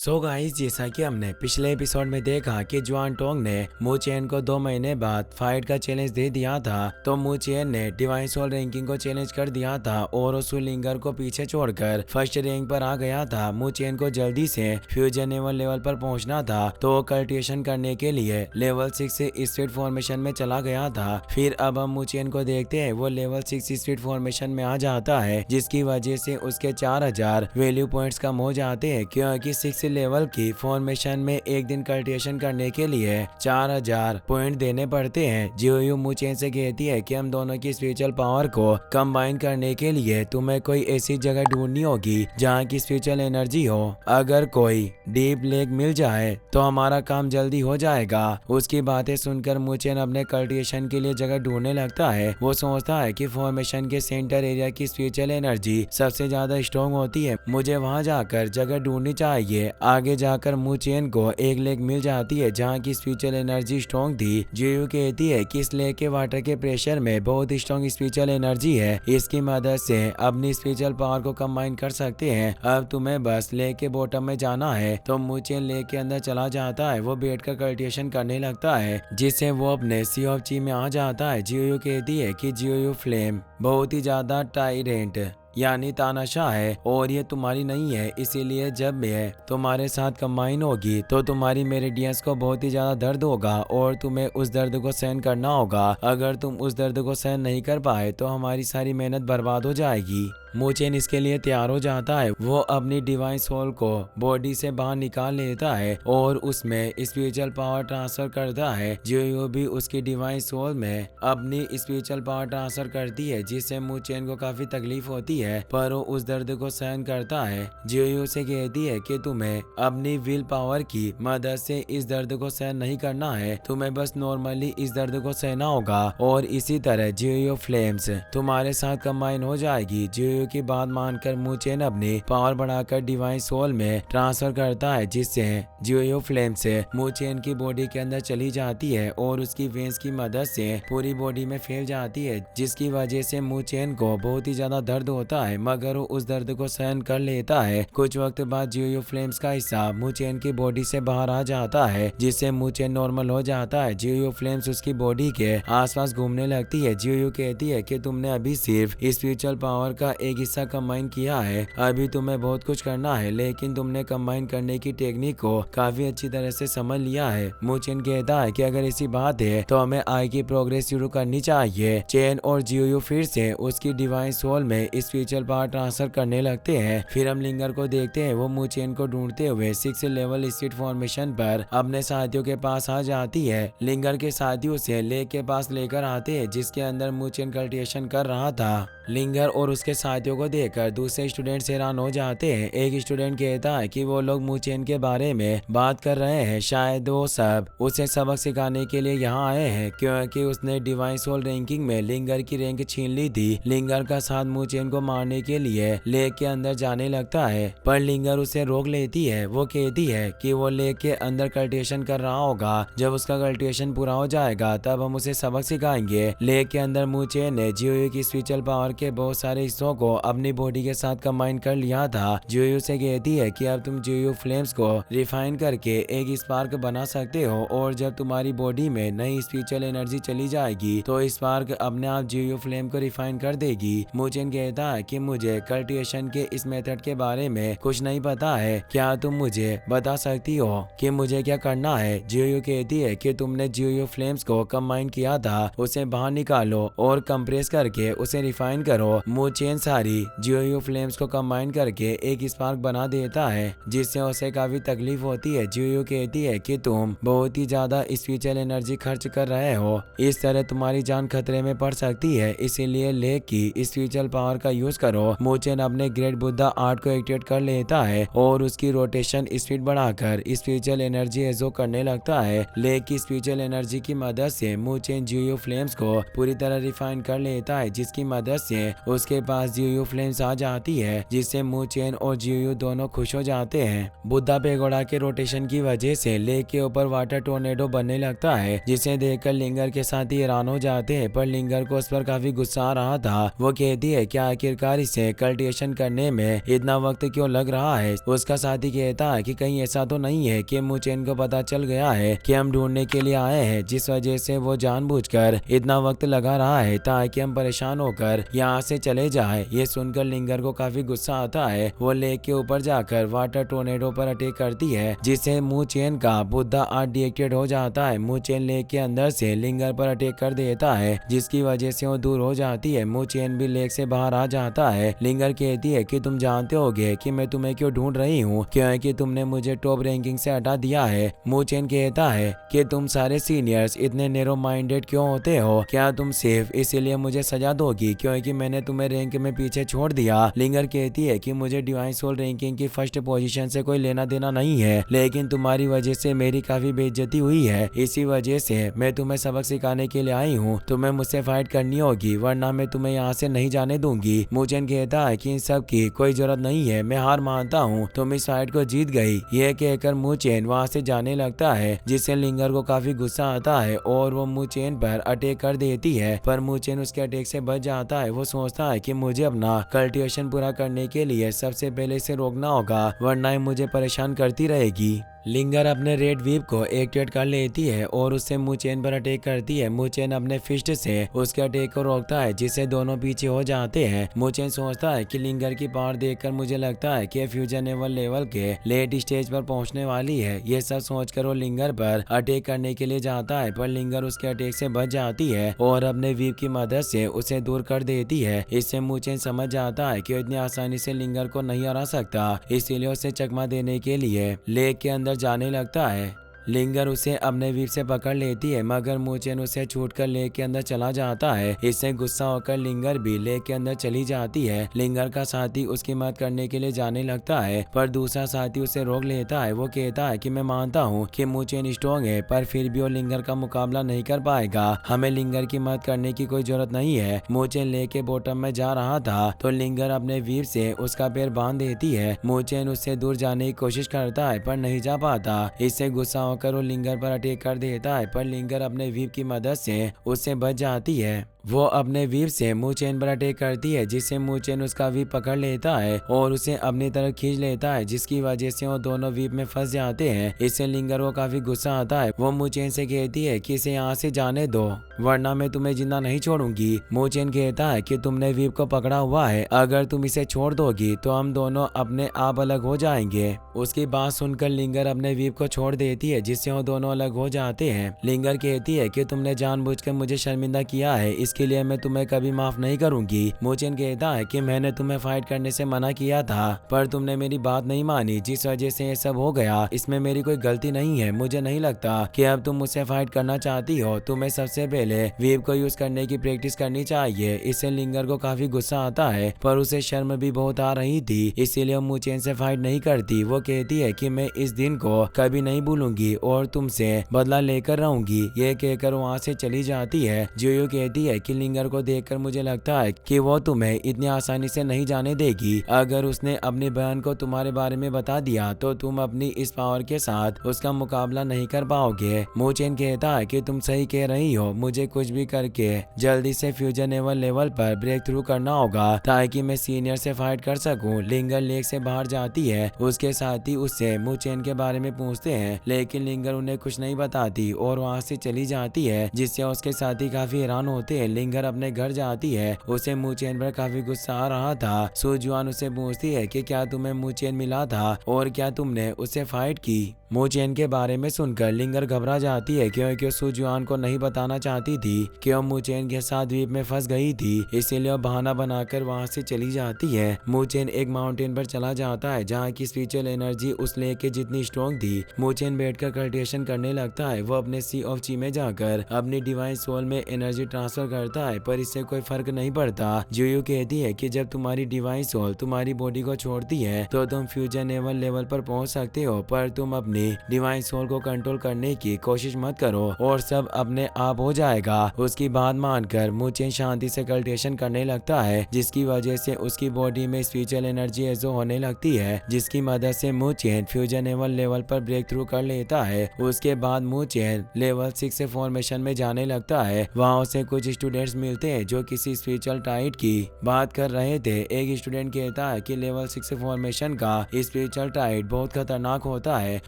So guys, जैसा कि हमने पिछले एपिसोड में देखा कि जुआन टोंग ने मू चेन को 2 महीने बाद फाइट का चैलेंज दे दिया था, तो मू चेन ने डिवाइन सोल रैंकिंग को चैलेंज कर दिया था और उस लिंगर को पीछे छोड़कर फर्स्ट रैंक पर आ गया था। मू चेन को जल्दी से फ्यूजनेबल लेवल पर पहुंचना था, तो वो कल्टिवेशन करने के लिए लेवल 6 से स्पीड फॉर्मेशन में चला गया था। फिर अब हम मू चेन को देखते हैं, वो लेवल 6 स्पीड फॉर्मेशन में आ जाता है, जिसकी वजह से उसके 4000 वैल्यू पॉइंट्स कम हो जाते हैं, क्योंकि 6 लेवल की फॉर्मेशन में एक दिन कल्टिवेशन करने के लिए 4000 पॉइंट देने पड़ते हैं। जियो मू चेन से कहती है कि हम दोनों की स्पिरिचुअल पावर को कंबाइन करने के लिए तुम्हें कोई ऐसी जगह ढूंढनी होगी जहाँ की स्पिरिचुअल एनर्जी हो। अगर कोई डीप लेक मिल जाए तो हमारा काम जल्दी हो जाएगा। उसकी बातें सुनकर मू चेन अपने कल्टिवेशन के लिए जगह ढूंढने लगता है। वो सोचता है कि फॉर्मेशन के सेंटर एरिया की स्पिरिचुअल एनर्जी सबसे ज्यादा स्ट्रॉन्ग होती है, मुझे वहां जाकर जगह ढूंढनी चाहिए। आगे जाकर मू चेन को एक लेक मिल जाती है जहाँ की स्पिरिचुअल एनर्जी स्ट्रॉन्ग थी। जियो कहती है कि इस लेक के वाटर के प्रेशर में बहुत स्ट्रॉन्ग स्पिरिचुअल एनर्जी है, इसकी मदद से अपनी स्पिरिचुअल पावर को कंबाइन कर सकते हैं। अब तुम्हें बस लेक के बॉटम में जाना है। तो मू चेन लेक के अंदर चला जाता है। वो बैठकर कल्टिवेशन करने लगता है, जिससे वो अपने सी ऑफ ची में आ जाता है। जियो कहती है कि जियो फ्लेम बहुत ही ज्यादा टाइरेंट यानी तानाशाह है और ये तुम्हारी नहीं है, इसीलिए जब यह तुम्हारे साथ कंबाइन होगी तो तुम्हारी मेरिडियंस को बहुत ही ज्यादा दर्द होगा और तुम्हें उस दर्द को सहन करना होगा। अगर तुम उस दर्द को सहन नहीं कर पाए तो हमारी सारी मेहनत बर्बाद हो जाएगी। मू चेन इसके लिए तैयार हो जाता है। वो अपनी डिवाइन सोल को बॉडी से बाहर निकाल लेता है और उसमें स्पिरिचुअल पावर ट्रांसफर करता है। जियो भी उसकी डिवाइन सोल में अपनी स्पिरिचुअल पावर ट्रांसफर करती है, जिससे मू चेन को काफी तकलीफ होती है, पर वो उस दर्द को सहन करता है। जियो से कहती है कि तुम्हें अपनी विल पावर की मदद से इस दर्द को सहन नहीं करना है, तुम्हें बस नॉर्मली इस दर्द को सहना होगा और इसी तरह जियो फ्लेम्स तुम्हारे साथ कंबाइन हो जाएगी। जियो की बात मानकर मू चेन अपनी पावर बढ़ाकर डिवाइन सोल में ट्रांसफर करता है, जिससे जियो फ्लेम से मू चेन की बॉडी के अंदर चली जाती है और उसकी वेंस की मदद से पूरी बॉडी में फैल जाती है, जिसकी वजह से मू चेन को बहुत ही ज्यादा दर्द होता है, मगर वो उस दर्द को सहन कर लेता है। कुछ वक्त बाद जियो फ्लेम्स का हिस्सा मू चेन की बॉडी से बाहर आ जाता है, जिससे मू चेन नॉर्मल हो जाता है। जियो फ्लेम्स उसकी बॉडी के आसपास घूमने लगती है। जियो कहती है कि तुमने अभी सिर्फ स्पिरिचुअल पावर का एक हिस्सा कंबाइन किया है, अभी तुम्हें बहुत कुछ करना है, लेकिन तुमने कंबाइन करने की टेक्निक को काफी अच्छी तरह से समझ लिया है। मू चेन कहता है कि अगर ऐसी बात है तो हमें आगे की प्रोग्रेस शुरू करनी चाहिए। चेन और जियो फिर से उसकी डिवाइन सोल में स्पिरिचुअल पावर ट्रांसफर करने लगते हैं। फिर हम लिंगर को देखते हैं। वो मू चेन को ढूंढते हुए 6 लेवल स्पीड फॉर्मेशन पर अपने साथियों के पास आ जाती है। लिंगर के साथियों से लेक के पास लेकर आते हैं, जिसके अंदर मू चेन कल्टिवेशन कर रहा था। लिंगर और उसके साथियों को देखकर दूसरे स्टूडेंट्स हैरान हो जाते हैं। एक स्टूडेंट कहता है कि वो लोग मू चेन के बारे में बात कर रहे हैं, शायद वो सब उसे सबक सिखाने के लिए यहाँ आए हैं, क्योंकि उसने डिवाइन सोल रैंकिंग में लिंगर की रैंक छीन ली थी। लिंगर का साथ मू चेन को मारने के लिए लेक के अंदर जाने लगता है, पर लिंगर उसे रोक लेती है। वो कहती है कि वो लेक के अंदर कल्टिवेशन कर रहा होगा, जब उसका कल्टिवेशन पूरा हो जाएगा तब हम उसे सबक सिखाएंगे। लेक के अंदर मू चेन ने जियो की स्पिरिचुअल पावर के बहुत सारे हिस्सों को अपनी बॉडी के साथ कंबाइन कर लिया था। जियो से कहती है कि अब तुम जियो फ्लेम्स को रिफाइन करके एक स्पार्क बना सकते हो और जब तुम्हारी बॉडी में नई स्पिरिचुअल एनर्जी चली जाएगी तो स्पार्क अपने आप जियो फ्लेम को रिफाइन कर देगी। मू चेन कहता है कि मुझे कल्टिवेशन के इस मेथड के बारे में कुछ नहीं पता है, क्या तुम मुझे बता सकती हो कि मुझे क्या करना है? जियो कहती है कि तुमने जियो फ्लेम्स को कंबाइन किया था, उसे बाहर निकालो और कंप्रेस करके उसे रिफाइन करो। मू चेन सारी जियो फ्लेम्स को कंबाइन करके एक स्पार्क बना देता है, जिससे उसे काफी तकलीफ होती है। जियो कहती है कि तुम बहुत ही ज्यादा स्पिरिचुअल एनर्जी खर्च कर रहे हो, इस तरह तुम्हारी जान खतरे में पड़ सकती है, इसीलिए लेक की स्पिरिचुअल पावर का यूज करो। मू चेन अपने ग्रेट बुद्धा आर्ट को एक्टिवेट कर लेता है और उसकी रोटेशन स्पीड बढ़ाकर स्पिरिचुअल एनर्जी एब्जॉर्ब करने लगता है। लेक की स्पिरिचुअल एनर्जी की मदद से मू चेन जियो फ्लेम्स को पूरी तरह रिफाइन कर लेता है, जिसकी मदद से उसके पास जियो जियो फ्लेम्स आ जाती है, जिससे मूचेन और जियो दोनों खुश हो जाते हैं। बुद्धा पेगोडा के रोटेशन की वजह से लेक के ऊपर वाटर टोर्नेडो बनने लगता है, जिसे देखकर लिंगर के साथ ही हैरान हो जाते हैं। पर लिंगर को उस पर काफी गुस्सा आ रहा था। वो कहती है कि आखिरकार इसे कल्टिवेशन करने में इतना वक्त क्यों लग रहा है। उसका साथी कहता है कि कहीं ऐसा तो नहीं है कि मूचेन को पता चल गया है कि हम ढूंढने के लिए आए हैं, जिस वजह से वो जानबूझकर इतना वक्त लगा रहा है ताकि हम परेशान होकर यहाँ से चले जाए। ये सुनकर लिंगर को काफी गुस्सा आता है। वो लेक के ऊपर जाकर वाटर टोर्नेडो पर अटैक करती है, जिससे मूचेन का बुद्धा आर्ट डिएक्टिवेट हो जाता है। मूचेन लेक के अंदर से लिंगर पर अटैक कर देता है, जिसकी वजह से वो दूर हो जाती है। मूचेन भी लेक से बाहर आ जाता है। लिंगर कहती है कि तुम जानते होगे कि मैं तुम्हें क्यों ढूंढ रही हूँ, क्योंकि तुमने मुझे टॉप रैंकिंग से हटा दिया है। मूचेन कहता है कि तुम सारे सीनियर्स इतने नैरो माइंडेड क्यों होते हो? क्या तुम सिर्फ इसीलिए मुझे सजा दोगी क्योंकि मैंने तुम्हें रैंक में पीछे छोड़ दिया? लिंगर कहती है कि मुझे डिवाइन सोल रैंकिंग की फर्स्ट पोजीशन से कोई लेना देना नहीं है, लेकिन तुम्हारी वजह से मेरी काफी बेइज्जती हुई है। इसी वजह से मैं तुम्हें सबक सिखाने के लिए आई हूँ। तुम्हें मुझसे फाइट करनी होगी, वरना मैं तुम्हें यहाँ से नहीं जाने दूंगी। मूचेन कहता है कि इन सब की कोई जरूरत नहीं है, मैं हार मानता हूँ, तुम इस फाइट को जीत गई। यह कहकर मूचेन वहाँ से जाने लगता है, जिससे लिंगर को काफी गुस्सा आता है और वो मूचेन पर अटैक कर देती है। पर मूचेन उसके अटैक से बच जाता है। वो सोचता है कि मुझे अपना कल्टिवेशन पूरा करने के लिए सबसे पहले इसे रोकना होगा, वरना ये मुझे परेशान करती रहेगी। लिंगर अपने रेड वीप को एक्टिवेट कर लेती है और उससे मूचेन पर अटैक करती है। मूचेन अपने फिस्ट से उसके अटैक को रोकता है, जिससे दोनों पीछे हो जाते हैं। मूचेन सोचता है कि लिंगर की पावर देखकर मुझे लगता है कि फ्यूजनेबल लेवल के लेट स्टेज पर पहुंचने वाली है। ये सब सोचकर वो लिंगर पर अटैक करने के लिए जाता है, पर लिंगर उसके अटैक से बच जाती है और अपने वीप की मदद से उसे दूर कर देती है। इससे मूचेन समझ जाता है कि इतनी आसानी से लिंगर को नहीं हरा सकता, इसीलिए उसे चकमा देने के लिए लेक के अंदर जाने लगता है। लिंगर उसे अपने वीप से पकड़ लेती है, मगर मूचेन उसे छूटकर लेक के अंदर चला जाता है। इससे गुस्सा होकर लिंगर भी लेक के अंदर चली जाती है। लिंगर का साथी उसकी मदद करने के लिए जाने लगता है, पर दूसरा साथी उसे रोक लेता है। वो कहता है कि मैं मानता हूँ कि मूचेन स्ट्रॉन्ग है, पर फिर भी वो लिंगर का मुकाबला नहीं कर पाएगा। हमें लिंगर की मदद करने की कोई जरूरत नहीं है। मूचेन लेक के बॉटम में जा रहा था तो लिंगर अपने वीप से उसका पैर बांध देती है। मूचेन उससे दूर जाने की कोशिश करता है, पर नहीं जा पाता। इससे गुस्सा होकर वो लिंगर पर अटैक कर देता है, पर लिंगर अपने वीप की मदद से उससे बच जाती है। वो अपने वीप से मूचेन पर अटैक करती है, जिससे मूचेन उसका वीप पकड़ लेता है और उसे अपनी तरफ खींच लेता है, जिसकी वजह से वो दोनों वीप में फंस जाते हैं। इससे लिंगर को काफी गुस्सा आता है। वो मूचेन से कहती है कि इसे यहाँ से जाने दो, वरना मैं तुम्हें जिंदा नहीं छोड़ूंगी। मूचेन कहता है कि तुमने वीप को पकड़ा हुआ है, अगर तुम इसे छोड़ दोगी तो हम दोनों अपने आप अलग हो जाएंगे। उसकी बात सुनकर लिंगर अपने वीप को छोड़ देती है, जिससे वो दोनों अलग हो जाते हैं। लिंगर कहती है कि तुमने जानबूझकर मुझे शर्मिंदा किया है, इसके लिए मैं तुम्हें कभी माफ नहीं करूंगी। मूचेन कहता है कि मैंने तुम्हें फाइट करने से मना किया था, पर तुमने मेरी बात नहीं मानी, जिस वजह से ये सब हो गया। इसमें मेरी कोई गलती नहीं है। मुझे नहीं लगता कि अब तुम मुझसे फाइट करना चाहती हो। तुम्हें सबसे पहले वीप को यूज करने की प्रैक्टिस करनी चाहिए। इससे लिंगर को काफी गुस्सा आता है, पर उसे शर्म भी बहुत आ रही थी, इसीलिए मूचेन से फाइट नहीं करती। वो कहती है कि मैं इस दिन को कभी नहीं भूलूंगी और तुमसे बदला लेकर रहूंगी। ये कहकर वहाँ से चली जाती है। जियो कहती है कि लिंगर को देखकर मुझे लगता है कि वो तुम्हें इतनी आसानी से नहीं जाने देगी। अगर उसने अपनी बहन को तुम्हारे बारे में बता दिया तो तुम अपनी इस पावर के साथ उसका मुकाबला नहीं कर पाओगे। मूचेन कहता है कि तुम सही कह रही हो, मुझे कुछ भी करके जल्दी से फ्यूजनेबल लेवल पर ब्रेक थ्रू करना होगा ताकि मैं सीनियर से फाइट कर सकूं। लिंगर लेक से बाहर जाती है। उसके साथी उससे मूचेन के बारे में पूछते हैं, लेकिन लिंगर उन्हें कुछ नहीं बताती और वहाँ से चली जाती है, जिससे उसके साथी काफी हैरान होते हैं। लिंगर अपने घर जाती है। उसे मूचेन पर काफी गुस्सा आ रहा था। सुजुआन उसे पूछती है कि क्या तुम्हें मूचेन मिला था और क्या तुमने उससे फाइट की। मूचेन के बारे में सुनकर लिंगर घबरा जाती है, क्योंकि सुजुआन को नहीं बताना चाहती थी कि वो मूचेन के साथ द्वीप में फंस गई थी, इसीलिए वो बहाना बनाकर वहाँ से चली जाती है। मूचेन एक माउंटेन पर चला जाता है जहाँ की स्पिरिचुअल एनर्जी उस लेक के जितनी स्ट्रॉन्ग थी। मूचेन बैठकर कल्टिवेशन करने लगता है। वो अपने सी ऑफ ची में जाकर अपनी डिवाइन सोल में एनर्जी ट्रांसफर करता है पर इससे कोई फर्क नहीं पड़ता। जुयू कहती है कि जब तुम्हारी डिवाइन सोल तुम्हारी बॉडी को छोड़ती है तो तुम फ्यूजन लेवल पर पहुंच सकते हो, पर तुम अपनी डिवाइन सोल को कंट्रोल करने की कोशिश मत करो और सब अपने आप हो जाएगा। उसकी बात मानकर मुचेन शांति से कल्टेशन करने लगता है, जिसकी वजह से उसकी बॉडी में स्पिरिचुअल एनर्जी एजो होने लगती है, जिसकी मदद से मुचेन फ्यूजन लेवल पर ब्रेक थ्रू कर लेता है। उसके बाद मुचेन लेवल 6 से फॉर्मेशन में जाने लगता है। वहाँ उसे कुछ स्टूडेंट्स मिलते हैं जो किसी स्पिरिचुअल टाइट की बात कर रहे थे। एक स्टूडेंट कहता है कि लेवल 6 से फॉर्मेशन का स्पिरिचुअल टाइट बहुत खतरनाक होता है,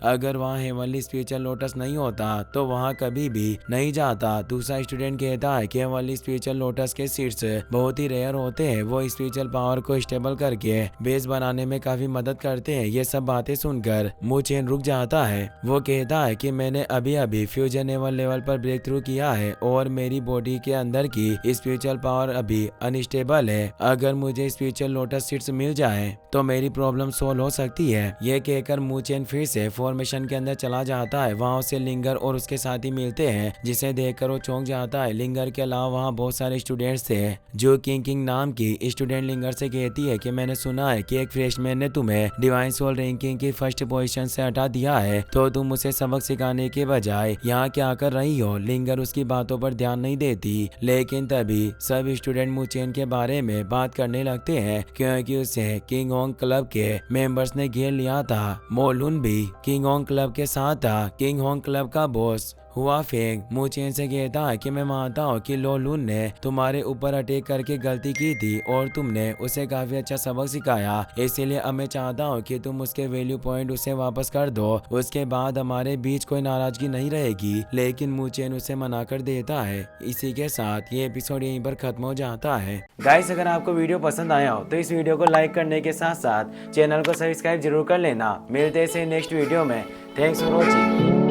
अगर वहाँ हेवनली स्पिरिचुअल लोटस नहीं होता तो वहाँ कभी भी नहीं जाता। दूसरा स्टूडेंट कहता है कि हेवनली स्पिरिचुअल लोटस के सीड्स बहुत ही रेयर होते हैं, वो स्पिरिचुअल पावर को स्टेबल करके बेस बनाने में काफी मदद करते हैं। ये सब बातें सुनकर मुचेन रुक जाता है। वो कहता है कि मैंने अभी अभी फ्यूजन लेवल पर ब्रेक थ्रू किया है और मेरी बॉडी के अंदर की स्पिरिचुअल पावर अभी अनस्टेबल है, अगर मुझे स्पिरिचुअल लोटस सीड्स मिल जाए तो मेरी प्रॉब्लम सोल्व हो सकती है। ये कहकर मुचेन फिर से फॉर्मेशन के अंदर चला जाता है। वहाँ उसे लिंगर और उसके साथी मिलते हैं, जिसे देखकर वो चौंक जाता है। लिंगर के अलावा वहाँ बहुत सारे स्टूडेंट्स थे। जो किंग नाम की स्टूडेंट लिंगर से कहती है कि मैंने सुना है कि एक फ्रेशमैन ने तुम्हें डिवाइन सोल रैंकिंग की फर्स्ट पोजीशन से हटा दिया है, तो तुम उसे सबक सिखाने के बजाय यहाँ क्या कर रही हो। लिंगर उसकी बातों पर ध्यान नहीं देती, लेकिन तभी सब स्टूडेंट मुचेन के बारे में बात करने लगते हैं, क्योंकि उसे किंग होंग क्लब के मेंबर्स ने घेर लिया था। मोलुन भी किंग होंग क्लब के साथ था। किंग होंग क्लब का बॉस हुआ फेंग मुचेन से कहता है कि मैं मानता हूँ कि लोलुन ने तुम्हारे ऊपर अटैक करके गलती की थी और तुमने उसे काफी अच्छा सबक सिखाया, इसीलिए अब मैं चाहता हूँ कि तुम उसके वैल्यू पॉइंट उसे वापस कर दो, उसके बाद हमारे बीच कोई नाराजगी नहीं रहेगी। लेकिन मुचेन उसे मना कर देता है। इसी के साथ ये एपिसोड यहीं पर खत्म हो जाता है। गाइस, अगर आपको वीडियो पसंद आया हो तो इस वीडियो को लाइक करने के साथ साथ चैनल को सब्सक्राइब जरूर कर लेना। मिलते हैं नेक्स्ट वीडियो में। Thanks for watching.